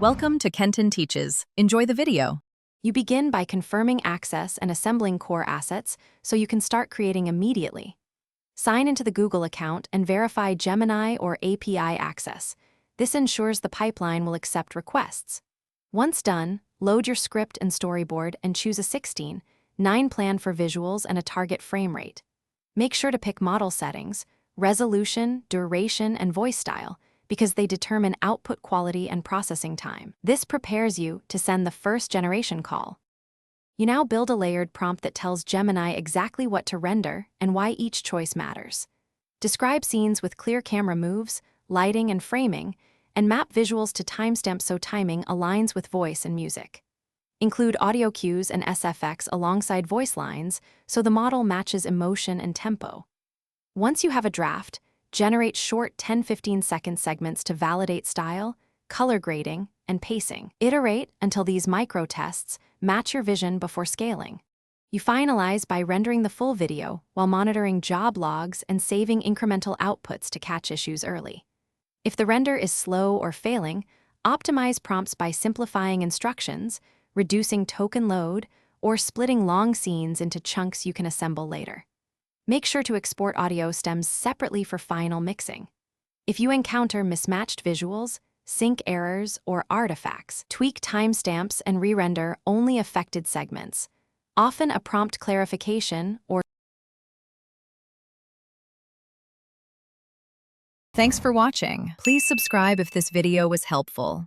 Welcome to Kenton Teaches. Enjoy the video. You begin by confirming access and assembling core assets so you can start creating immediately. Sign into the Google account and verify Gemini or API access. This ensures the pipeline will accept requests. Once done, load your script and storyboard and choose a 16:9 plan for visuals and a target frame rate. Make sure to pick model settings, resolution, duration, and voice style, because they determine output quality and processing time. This prepares you to send the first generation call. You now build a layered prompt that tells Gemini exactly what to render and why each choice matters. Describe scenes with clear camera moves, lighting, and framing, and map visuals to timestamps so timing aligns with voice and music. Include audio cues and SFX alongside voice lines so the model matches emotion and tempo. Once you have a draft, generate short 10-15-second segments to validate style, color grading, and pacing. Iterate until these micro-tests match your vision before scaling. You finalize by rendering the full video while monitoring job logs and saving incremental outputs to catch issues early. If the render is slow or failing, optimize prompts by simplifying instructions, reducing token load, or splitting long scenes into chunks you can assemble later. Make sure to export audio stems separately for final mixing. If you encounter mismatched visuals, sync errors, or artifacts, tweak timestamps and re-render only affected segments. Often a prompt clarification or Thanks for watching. Please subscribe if this video was helpful.